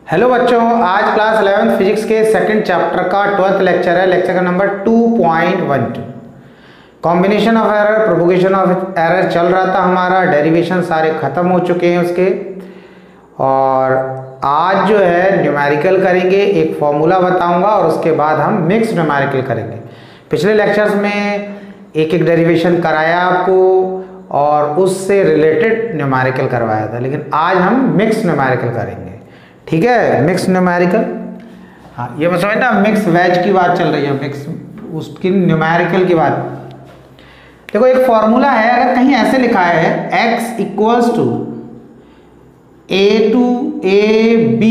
Hello बच्चों, आज class 11th physics के सेकंड चैप्टर का 12th लेक्चर है। लेक्चर का number 2.12 combination of error, propagation of error चल रहा था हमारा। डेरिवेशन सारे खत्म हो चुके हैं उसके, और आज जो है न्यूमेरिकल करेंगे। एक फॉर्मूला बताऊंगा और उसके बाद हम मिक्स न्यूमेरिकल करेंगे। पिछले लेक्चर्स में एक एक डेरिवेशन कराया आपको और उससे रिलेटेड न्यूमेरिकल करवाया था, लेकिन आज हम मिक्स न्यूमेरिकल करेंगे। ठीक है, मिक्स न्यूमेरिकल। हाँ, ये मैं समझना मिक्स वेज की बात चल रही है, मिक्स उसकी न्यूमेरिकल की बात। देखो एक फॉर्मूला है, अगर कहीं ऐसे लिखा है x equals to a b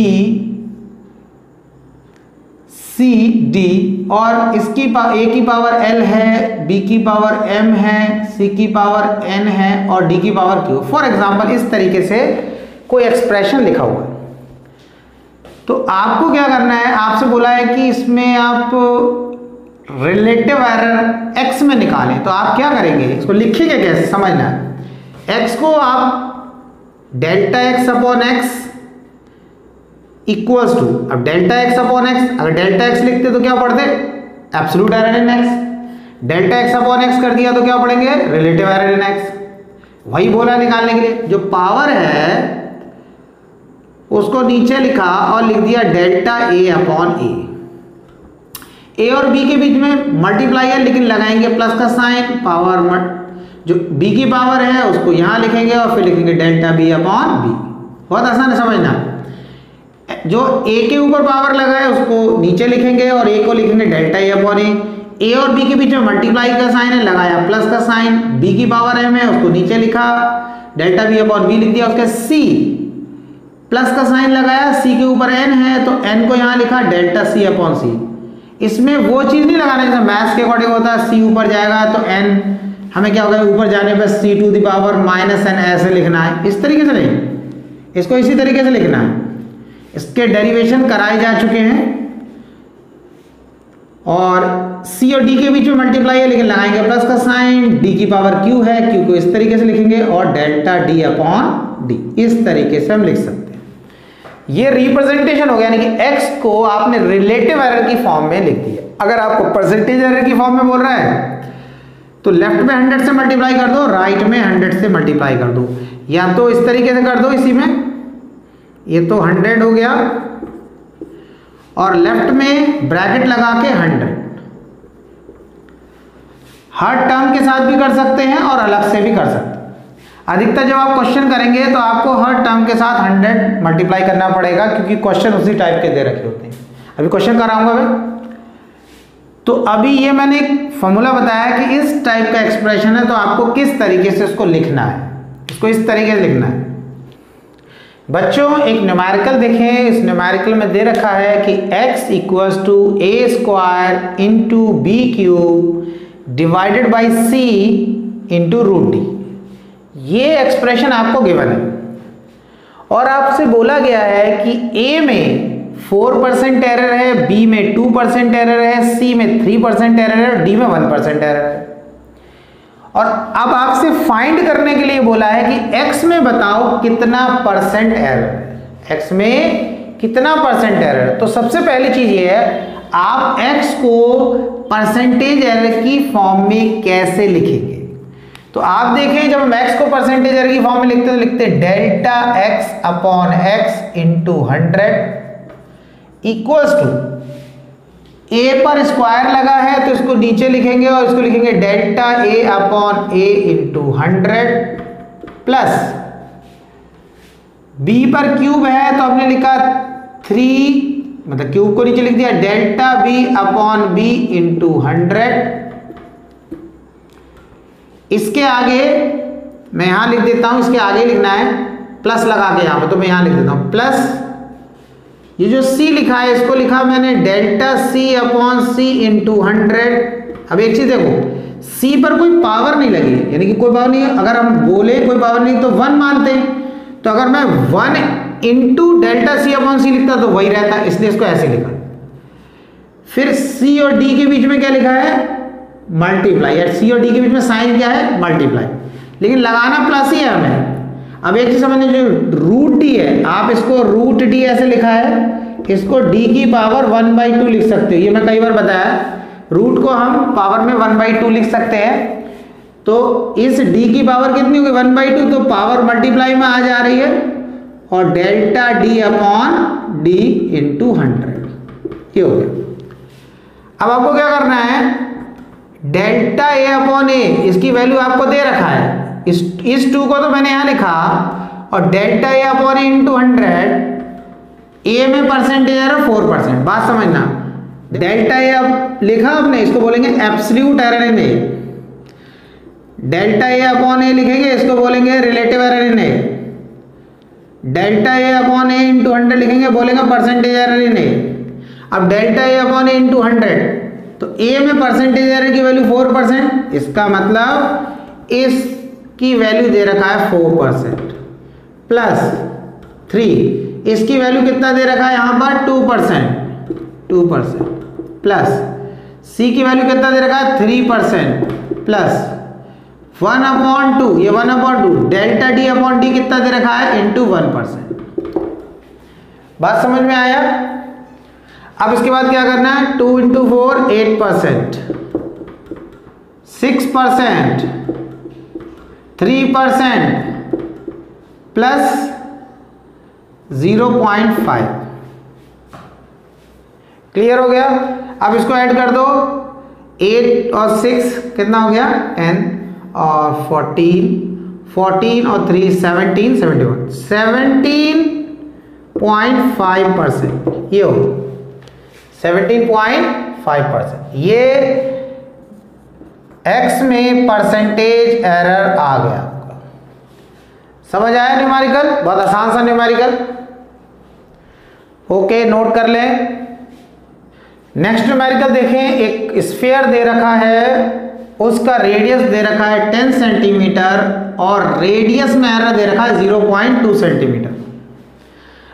c d और इसकी a की पावर l है, b की पावर m है, c की पावर n है और d की पावर q। फॉर एग्जाम्पल इस तरीके से कोई एक्सप्रेशन लिखा हुआ है, तो आपको क्या करना है, आपसे बोला है कि इसमें आप रिलेटिव एरर x में निकालें। तो आप क्या करेंगे, इसको लिखेंगे कैसे, समझना है। x को आप delta x upon x equals to, अब डेल्टा x अपॉन x, अगर डेल्टा x लिखते तो क्या पढ़ते, absolute error in x। Delta x upon x कर दिया तो क्या पढ़ेंगे, रिलेटिव एरर इन x। वही बोला निकालने के लिए, जो पावर है उसको नीचे लिखा और लिख दिया डेल्टा a अपॉन a और b के बीच में मल्टीप्लाई है, लेकिन लगाएंगे प्लस का साइन। पावर जो b की पावर है उसको यहां लिखेंगे और फिर लिखेंगे डेल्टा b अपॉन b। बहुत आसान है समझना। जो a के ऊपर पावर लगा है उसको नीचे लिखेंगे और a को लिखेंगे डेल्टा a अपॉन a और b के बीच में मल्टीप्लाई का साइन है, लगाया प्लस का साइन। b की पावर m है उसको नीचे लिखा, डेल्टा b अपॉन b लिख दिया। उसके c प्लस का साइन लगाया, c के ऊपर n है तो n को यहां लिखा डेल्टा c अपॉन c। इसमें वो चीज नहीं लगाना जैसे मैथ्स के अकॉर्डिंग होता है, c ऊपर जाएगा तो n हमें क्या होगा, ऊपर जाने पर c to the power minus n ऐसे लिखना है। इस तरीके से नहीं, इसको इसी तरीके से लिखना है। इसके डेरिवेशन कराए जा चुके हैं और c और d के बीच में मल्टीप्लाई है, लेकिन लगाएंगे प्लस का साइन। d की पावर q है, q को इस तरीके से लिखेंगे और डेल्टा d अपॉन d, इस तरीके से हम लिख सकते हैं। ये रिप्रेजेंटेशन हो गया, यानी कि x को आपने रिलेटिव एरर की फॉर्म में लिख दिया। अगर आपको परसेंटेज एरर की फॉर्म में बोल रहा है तो लेफ्ट में 100 से मल्टीप्लाई कर दो, राइट में 100 से मल्टीप्लाई कर दो, या तो इस तरीके से कर दो। इसी में ये तो 100 हो गया और लेफ्ट में ब्रैकेट लगा के 100। हर टर्म के साथ भी कर सकते हैं और अलग से भी कर सकते हैं। अधिकतर जब आप क्वेश्चन करेंगे तो आपको हर टर्म के साथ 100 मल्टीप्लाई करना पड़ेगा, क्योंकि क्वेश्चन उसी टाइप के दे रखे होते हैं। अभी क्वेश्चन कराऊंगा मैं। तो अभी ये मैंने एक फॉर्मूला बताया कि इस टाइप का एक्सप्रेशन है तो आपको किस तरीके से उसको लिखना है, इसको इस तरीके से लिखना है। बच्चों एक न्यूमेरिकल देखें, इस न्यूमेरिकल में दे रखा है कि x equals to a square into b cube divided by c into root D. ये एक्सप्रेशन आपको गिवन है और आपसे बोला गया है कि a में 4% एरर है, b में 2% एरर है, c में 3% एरर है और d में 1% एरर है। और अब आपसे फाइंड करने के लिए बोला है कि x में बताओ कितना परसेंट एरर है, x में कितना परसेंट एरर है। तो सबसे पहली चीज ये है, आप x को परसेंटेज एरर की फॉर्म में कैसे लिखेंगे। तो आप देखें, जब हम x को परसेंटेज एरर की फॉर्म में लिखते हैं तो लिखते हैं delta x upon x into 100 equals to a पर स्क्वायर लगा है तो इसको नीचे लिखेंगे और इसको लिखेंगे delta a upon a into 100 plus b पर क्यूब है तो हमने लिखा 3, मतलब क्यूब को नीचे लिख दिया, delta b upon b into 100। इसके आगे मैं यहां लिख देता हूं, इसके आगे लिखना है प्लस लगा के यहां पर, तो मैं यहां लिख देता हूं प्लस ये जो c लिखा है इसको लिखा मैंने delta c upon c into 100। अब एक चीज देखो, c पर कोई पावर नहीं लगी, यानी कि कोई पावर नहीं है। अगर हम बोले कोई पावर नहीं तो 1 मानते हैं, तो अगर मैं 1 into delta c upon c लिखता तो वही रहता, इसलिए इसको ऐसे लिखा। फिर c और d के बीच में क्या लिखा है, मल्टीप्लाई। c और d के बीच में साइन क्या है, मल्टीप्लाई, लेकिन लगाना प्लस ही है हमें। अब एक चीज समझने, जो रूट डी है, आप इसको रूट डी ऐसे लिखा है, इसको डी की पावर 1/2 लिख सकते हो। ये मैं कई बार बताया, रूट को हम पावर में 1/2 लिख सकते हैं। तो इस d की पावर कितनी होगी 1/2, तो पावर मल्टीप्लाई में आ जा रही है, और delta d upon d into 100 ये हो गया। अब आपको क्या करना है, डेल्टा a अपॉन a, इसकी वैल्यू आपको दे रखा है, इस 2 को तो मैंने यहां लिखा, और delta a upon a into 100, a में परसेंटेज एरर 4%। बात समझना, डेल्टा a अब लिखा आपने, इसको बोलेंगे absolute error in a। Delta A upon A लिखेंगे, इसको बोलेंगे relative error in A. Delta A upon A into 100 लिखेंगे, बोलेंगे परसेंटेज एरर इन ए। अब delta A upon A into 100, तो ए में परसेंटेज एरर की वैल्यू 4%, इसका मतलब इसकी वैल्यू दे रखा है 4% प्लस 3, इसकी वैल्यू कितना दे रखा है यहाँ पर 2% प्लस सी की वैल्यू कितना दे रखा है 3% प्लस 1/2, ये 1/2 डेल्टा डी अपॉन डी कितना दे रखा है इंटू 1%। बात समझ में आया। अब इसके बाद क्या करना है, 2 इंटू 4 8%, 6%, 3% प्लस 0.5। क्लियर हो गया। अब इसको ऐड कर दो, 8 और 6 कितना हो गया 10, और 14 और 3 17, 17.5%, ये हो 17.5%। ये x में परसेंटेज एरर आ गया। समझ आया न्यूमेरिकल, बहुत आसान सा न्यूमेरिकल। ओके, नोट कर लें। नेक्स्ट न्यूमेरिकल देखें, एक स्फीयर दे रखा है, उसका रेडियस दे रखा है 10 सेंटीमीटर और रेडियस में एरर दे रखा है 0.2 सेंटीमीटर।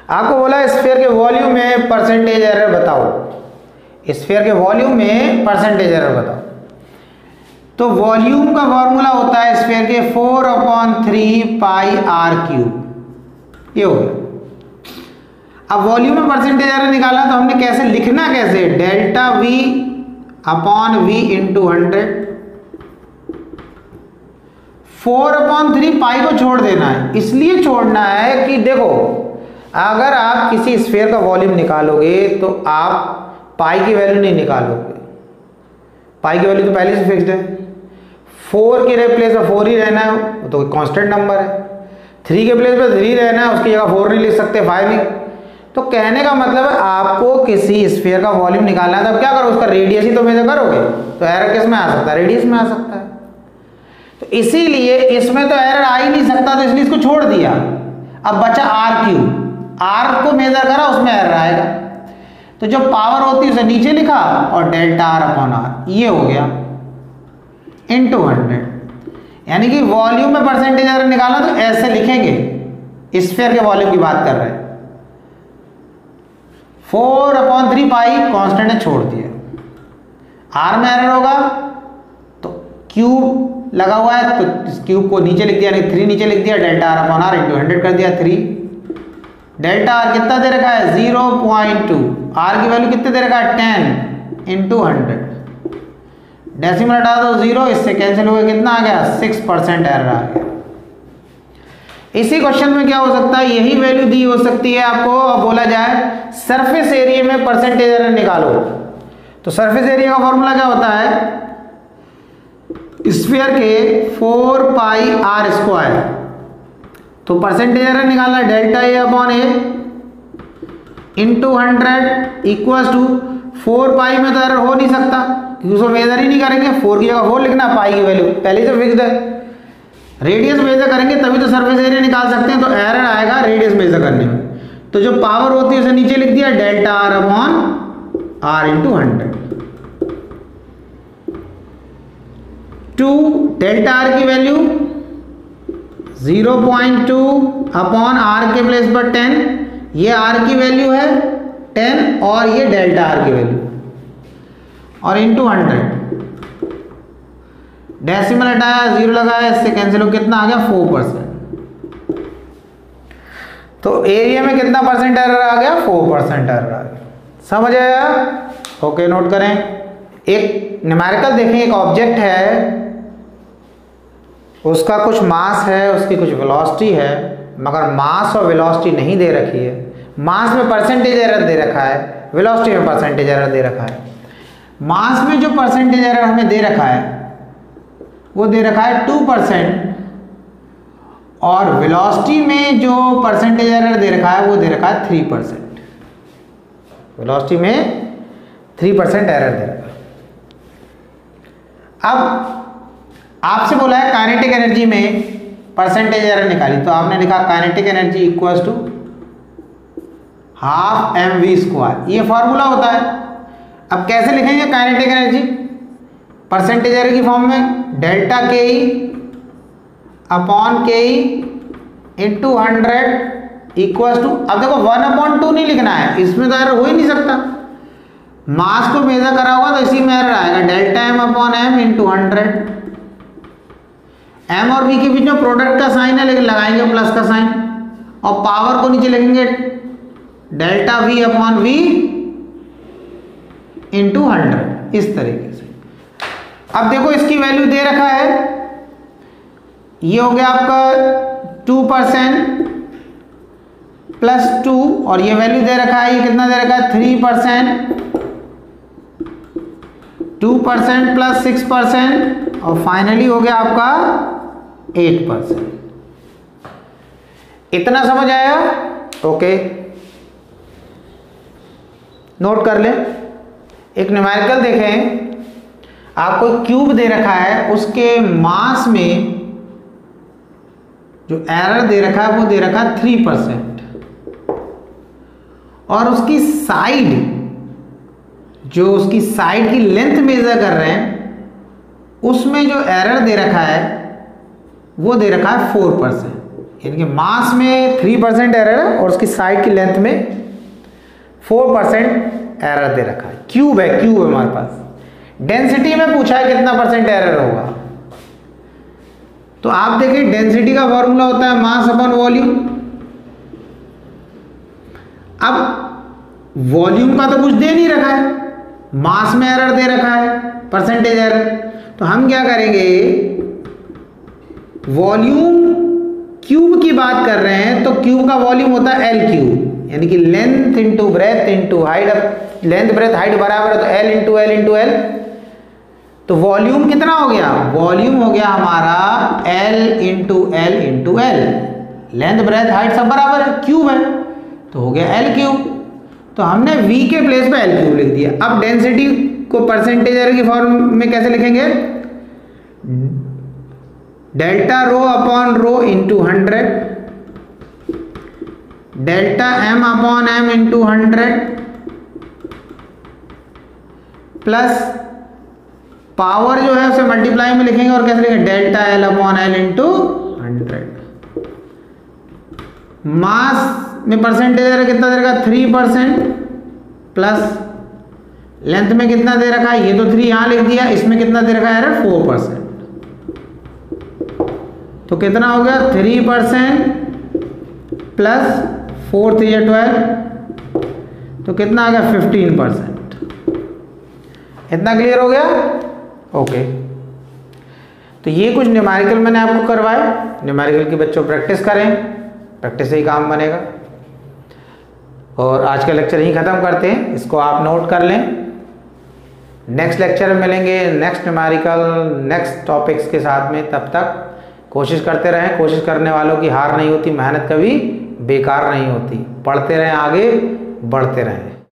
आपको बोला स्फीयर के वॉल्यूम में परसेंटेज एरर बताओ, स्फीयर के वॉल्यूम में परसेंटेज एरर बताओ। तो वॉल्यूम का फॉर्मूला होता है स्फीयर के 4/3 पाई r³, ये हो गया। अब वॉल्यूम में परसेंटेज एरर निकाला, तो हमने कैसे लिखना, कैसे, delta v upon v into 100, 4/3 पाई को छोड़ देना है। इसलिए छोड़ना है कि देखो, अगर आप किसी स्फीयर का वॉल्यूम निकालोगे तो आप पाई की वैल्यू नहीं निकालोगे, पाई की वैल्यू तो पहले से फिक्स्ड है। 4 के प्लेस में 4 ही रहना है, तो कांस्टेंट नंबर है। 3 के प्लेस में 3 रहना है, उसकी जगह 4 नहीं लिख सकते, 5 नहीं। तो कहने का मतलब है आपको किसी स्फीयर का वॉल्यूम निकालना है, तब क्या करो, उसका रेडियस ही तो मेजर करोगे। तो एरर किस में आ सकता है, रेडियस में आ सकता है। तो इसीलिए इसमें तो एरर आ ही नहीं सकता, तो इसलिए इसको छोड़ दिया। अब बचा r³, r को मेजर करा, उसमें एरर आएगा। तो जो पावर होती है उसे नीचे लिखा, और डेल्टा r अपॉन r ये हो गया इंटू 100। यानी कि वॉल्यूम में परसेंटेज एरर निकालना तो ऐसे लिखेंगे, स्फीयर के वॉल्यूम की बात कर रहे हैं। 4/3 पाई कांस्टेंट ने छोड़ दिया, r में एरर होगा तो क्यूब लगा हुआ है, तो इस क्यूब को नीचे लिख दिया, 3 नीचे लिख दिया, delta r upon r into 100 कर दिया 3। डेल्टा r कितना दे रखा है 0.2, r की वैल्यू कितने दे रखा है 10 इंटू 100, डेसिमल हटा दो 0, इससे कैंसिल हो गया, कितना आ गया 6% एरर आ गया। इसी क्वेश्चन में क्या हो सकता है, यही वैल्यू दी हो सकती है आपको, और बोला जाए सरफेस एरिया में परसेंटेज एरर निकालो। तो सरफेस एरिया का फॉर्मूला क्या होता है, स्फीयर के 4 पाई r²। तो परसेंटेज एरर निकालना, delta A upon A into 100 equal to 4 pi में तो एरर हो नहीं सकता, क्योंकि उसको मेजर ही नहीं करेंगे। 4 की जगह 4 लिखना, पाई की वैल्यू पहले से फिक्स्ड है। रेडियस मेजर करेंगे तभी तो सरफेस एरिया निकाल सकते हैं, तो एरर आएगा रेडियस मेजर करने में। तो जो पावर होती है उसे नीचे लिख दिया, delta r upon r into 100। 2 delta r की वैल्यू 0.2 अपॉन r के प्लेस पर 10, ये r की वैल्यू है 10 और ये डेल्टा r की वैल्यू, और इंटू 100। डेसिमल हटाया 0 लगाया, इससे कैंसिल हो, कितना आ गया 4%। तो एरिया में कितना परसेंट एरर आ गया? 4% एरर आ गया। समझ आया? ओके, नोट करें। एक न्यूमेरिकल देखें, एक ऑब्जेक्ट है, उसका कुछ मास है, उसकी कुछ वेलोसिटी है, मगर मास और वेलोसिटी नहीं दे रखी है। मास में परसेंटेज एरर दे रखा है, वेलोसिटी में परसेंटेज एरर दे रखा है। मास में जो परसेंटेज एरर हमें दे रखा है वो दे रखा है 2%, और वेलोसिटी में जो परसेंटेज एरर दे रखा है वो दे रखा है 3%। वेलोसिटी में 3% एरर दे रखा है। अब आपसे बोला है काइनेटिक एनर्जी में परसेंटेज एरर निकाली, तो आपने लिखा kinetic energy equals to half mv²। ये फॉर्मूला होता है। अब कैसे लिखेंगे काइनेटिक एनर्जी? परसेंटेज एरर की फॉर्म में डेल्टा के ई अपॉन के ई इंटू 100 इक्वल्स टू, अब देखो 1/2 नहीं लिखना है, इसमें तो एरर हो ही नहीं सकता। मास को मेजर करा होगा तो इसी में एरर आएगा, delta m upon m into 100। m और v के बीच में प्रोडक्ट का साइन है, लेकिन लगाएंगे प्लस का साइन, और पावर को नीचे लिखेंगे delta v upon v into 100, इस तरीके से। अब देखो इसकी वैल्यू दे रखा है, ये हो गया आपका 2% प्लस 2, और ये वैल्यू दे रखा है, ये कितना दे रखा है 3%, 2% प्लस 6%, और फाइनली हो गया आपका 8%। इतना समझ आया? ओके, नोट कर ले। एक न्यूमेरिकल देखें, आपको क्यूब दे रखा है, उसके मास में जो एरर दे रखा है वो दे रखा है 3%, और उसकी साइड, जो उसकी साइड की लेंथ मेजर कर रहे हैं, उसमें जो एरर दे रखा है वो दे रखा है 4%। यानी कि मास में 3% एरर है और उसकी साइड की लेंथ में 4% एरर दे रखा है। क्यूब है हमारे पास। डेंसिटी में पूछा है कितना परसेंट एरर होगा, तो आप देखिए डेंसिटी का फॉर्मूला होता है मास अपॉन वॉल्यूम। अब वॉल्यूम का तो कुछ दे नहीं रखा है, मास में एरर दे रखा है, परसेंटेज एरर, तो हम क्या करेंगे, वॉल्यूम क्यूब की बात कर रहे हैं तो क्यूब का वॉल्यूम होता है L क्यूब, यानी कि length into breadth into height. Length breadth height बराबर है तो L into L into L। तो वॉल्यूम कितना हो गया? वॉल्यूम हो गया हमारा L into L into L। Length breadth height सब बराबर है, क्यूब है तो हो गया L क्यूब। तो हमने V के प्लेस पे L क्यूब लिख दिया। अब डेंसिटी को परसेंटेज एरर की फॉर्म में कैसे लिखेंगे? Delta rho upon rho into 100, delta m upon m into 100 plus power जो है उसे मल्टीप्लाई में लिखेंगे और कैसे लिखेंगे? Delta l upon l into 100। मास में परसेंटेज एरर कितना दे रखा? 3% प्लस लेंथ में कितना दे रखा है? ये तो 3 यहां लिख दिया, इसमें कितना दे रखा है एरर? 4%। तो कितना हो गया? 3% प्लस 4 3 12, तो कितना आ गया? 15%। इतना क्लियर हो गया? ओके। तो ये कुछ न्यूमेरिकल मैंने आपको करवाए। न्यूमेरिकल की बच्चों प्रैक्टिस करें, प्रैक्टिस से ही काम बनेगा। और आज का लेक्चर यहीं ख़त्म करते हैं, इसको आप नोट कर लें। नेक्स्ट लेक्चर में मिलेंगे नेक्स्ट न्यूमेरिकल नेक्स्ट टॉपिक्स के साथ में। तब तक कोशिश करते रहें। कोशिश करने वालों की हार नहीं होती, मेहनत कभी बेकार नहीं होती। पढ़ते रहें, आगे बढ़ते रहें।